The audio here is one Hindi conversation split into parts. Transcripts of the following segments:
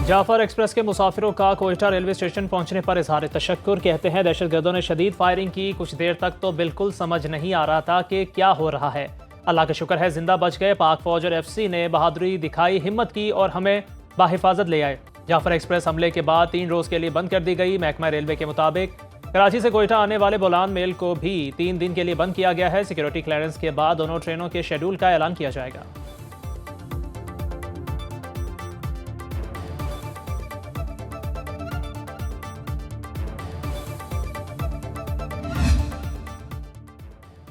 जाफर एक्सप्रेस के मुसाफिरों का कोयटा रेलवे स्टेशन पहुंचने पर इजहार तशक्कुर। कहते हैं दहशतगर्दों ने शदीद फायरिंग की, कुछ देर तक तो बिल्कुल समझ नहीं आ रहा था कि क्या हो रहा है। अल्लाह का शुक्र है जिंदा बच गए। पाक फौज और एफसी ने बहादुरी दिखाई, हिम्मत की और हमें बाहिफाजत ले आए। जाफर एक्सप्रेस हमले के बाद 3 रोज के लिए बंद कर दी गई। महकमा रेलवे के मुताबिक कराची से कोयटा आने वाले बोलान मेल को भी 3 दिन के लिए बंद किया गया है। सिक्योरिटी क्लियरेंस के बाद दोनों ट्रेनों के शेड्यूल का ऐलान किया जाएगा।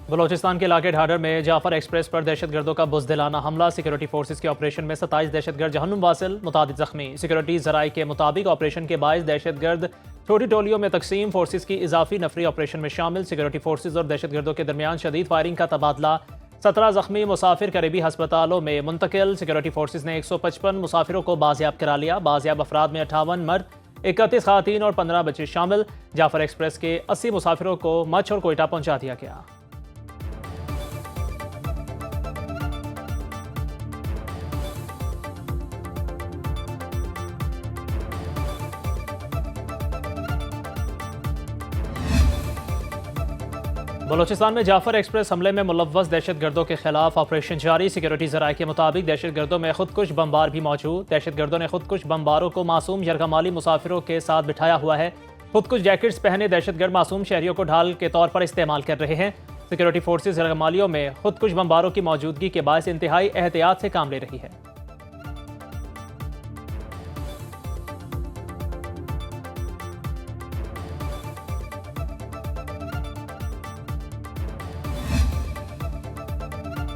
बलोचिस्तान के इलाके ढाडर में जाफर एक्सप्रेस पर दहशतगर्दों का बुज़दिलाना हमला। सिक्योरिटी फोर्सेज के ऑपरेशन में 27 दहशतगर्द जहन्नुम वासिल, मुतादिद जख्मी। सिक्योरिटी जराये के मुताबिक ऑपरेशन के बायस दहशतगर्द छोटी टोलियों में तकसीम, फोर्सेज की इजाफी नफरी ऑपरेशन में शामिल। सिक्योरिटी फोर्सेज और दहशतगर्दों के दरमियान शदीद फायरिंग का तबादला। 17 जख्मी मुसाफिर करीबी हस्पतालों में मुंतकिल। सिक्योरिटी फोर्सेज ने 155 मुसाफिरों को बाजियाब करा लिया। बाजियाब अफराद में 58 मर्द, 31 खातीन और 15 बच्चे शामिल। जाफर एक्सप्रेस के 80 मुसाफिरों को मच और कोयटा पहुंचा दिया गया। बलोचिस्तान में जाफर एक्सप्रेस हमले में मुलव्वस दहशतगर्दों के खिलाफ ऑपरेशन जारी। सिक्योरिटी जराये के मुताबिक दहशतगर्दों में खुदकुश बमबार भी मौजूद। दहशतगर्दों ने खुदकुश बमबारों को मासूम यरगमाली मुसाफिरों के साथ बिठाया हुआ है। खुदकुश जैकेट्स पहने दहशतगर्द मासूम शहरियों को ढाल के तौर पर इस्तेमाल कर रहे हैं। सिक्योरिटी फोर्सेज यरगमालियों में खुदकुश बमबारों की मौजूदगी के बायस इंतहाई एहतियात से काम ले रही है।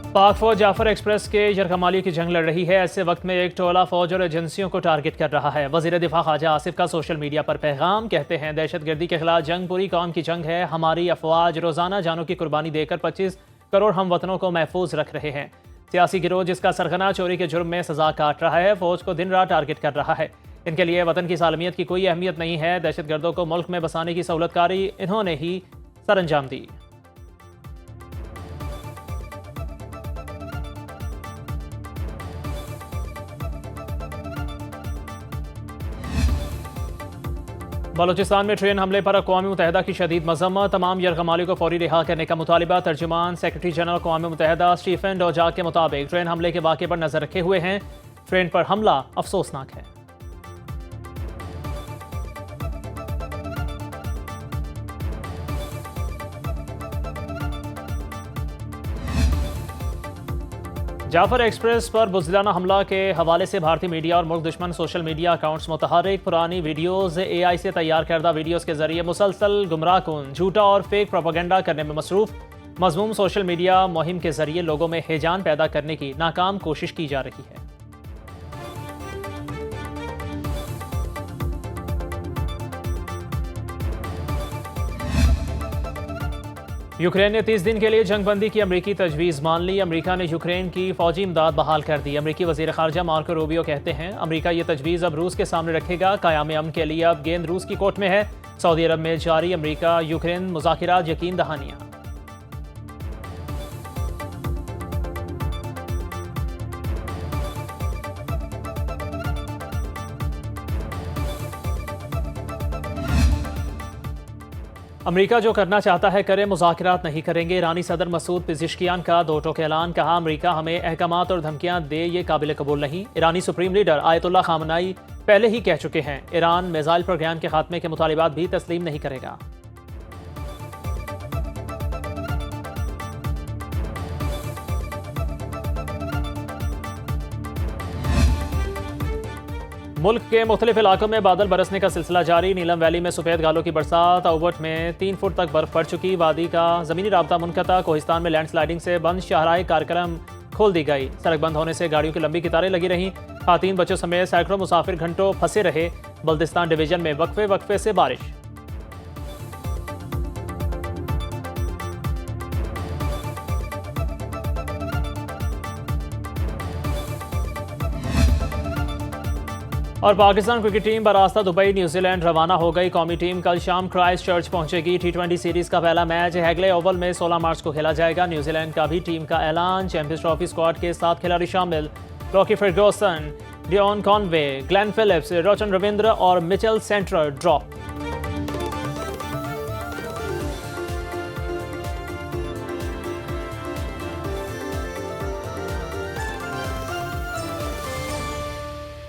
पाक फौज जाफर एक्सप्रेस के यरगमालियों की जंग लड़ रही है। ऐसे वक्त में एक टोला फौज और एजेंसियों को टारगेट कर रहा है। वजीर दिफा ख्वाजा आसिफ का सोशल मीडिया पर पैगाम। कहते हैं दहशतगर्दी के खिलाफ जंग पूरी कौम की जंग है। हमारी अफवाज रोजाना जानों की कुर्बानी देकर 25 करोड़ हम वतनों को महफूज रख रहे हैं। सियासी गिरोह जिसका सरगना चोरी के जुर्म में सजा काट रहा है, फौज को दिन रात टारगेट कर रहा है। इनके लिए वतन की सालमियत की कोई अहमियत नहीं है। दहशतगर्दों को मुल्क में बसाने की सहूलतकारी इन्होंने ही सरअंजाम दी। बलोचिस्तान में ट्रेन हमले पर अक़वाम मुत्तहिदा की शदीद मज़म्मत। तमाम यरगमालियों को फौरी रिहा करने का मुतालिबा। तर्जुमान सेक्रेटरी जनरल अक़वाम मुत्तहिदा स्टीफन डोजाक के मुताबिक ट्रेन हमले के वाक़े पर नजर रखे हुए हैं। ट्रेन पर हमला अफसोसनाक है। जाफर एक्सप्रेस पर बुज़दिलाना हमला के हवाले से भारतीय मीडिया और मुल्क दुश्मन सोशल मीडिया अकाउंट्स मुतहर्रिक। पुरानी वीडियोज़ AI से तैयार करदा वीडियोज़ के जरिए मुसलसल गुमराहकुन, झूठा और फेक प्रोपेगेंडा करने में मसरूफ़। मज़मूम सोशल मीडिया मुहिम के जरिए लोगों में हिजान पैदा करने की नाकाम कोशिश की जा रही है। यूक्रेन ने 30 दिन के लिए जंगबंदी की अमरीकी तजवीज़ मान ली। अमरीका ने यूक्रेन की फौजी इमदाद बहाल कर दी। अमरीकी वज़ीर ख़ारजा मार्को रूबियो कहते हैं अमरीका ये तजवीज़ अब रूस के सामने रखेगा। क़याम अमन के लिए अब गेंद रूस की कोर्ट में है। सऊदी अरब में जारी अमरीका यूक्रेन मुज़ाकिरात यकीन दहानियाँ। अमरीका जो करना चाहता है करे, मुज़ाकिरात नहीं करेंगे। ईरानी सदर मसूद पिज़िश्कियान का दो टोक ऐलान। कहा अमरीका हमें अहकामात और धमकियां दे ये काबिल कबूल नहीं। ईरानी सुप्रीम लीडर आयतुल्लाह खामनाई पहले ही कह चुके हैं ईरान मिसाइल प्रोग्राम के खात्मे के मुतालिबात भी तस्लीम नहीं करेगा। मुल्क के मुख्तलिफ इलाकों में बादल बरसने का सिलसिला जारी। नीलम वैली में सफ़ेद गालों की बरसात। ओवट में 3 फुट तक बर्फ पड़ चुकी। वादी का ज़मीनी राब्ता मुनक़ता। कोहिस्तान में लैंडस्लाइडिंग से बंद शाहराह कार्यक्रम खोल दी गई। सड़क बंद होने से गाड़ियों की लंबी कतारें लगी रहीं। खातीन बच्चों समेत सैकड़ों मुसाफिर घंटों फंसे रहे। बल्दिस्तान डिवीजन में वक्फे वक्फे से बारिश। और पाकिस्तान क्रिकेट टीम बरास्ता दुबई न्यूजीलैंड रवाना हो गई। कौमी टीम कल शाम क्राइस्ट चर्च पहुंचेगी। T20 सीरीज का पहला मैच हैगले ओवल में 16 मार्च को खेला जाएगा। न्यूजीलैंड का भी टीम का ऐलान। चैंपियंस ट्रॉफी स्क्वाड के 7 खिलाड़ी शामिल। Lockie Ferguson, Devon Conway, Glenn Phillips, Rachin Ravindra और मिचेल सेंटर ड्रॉप।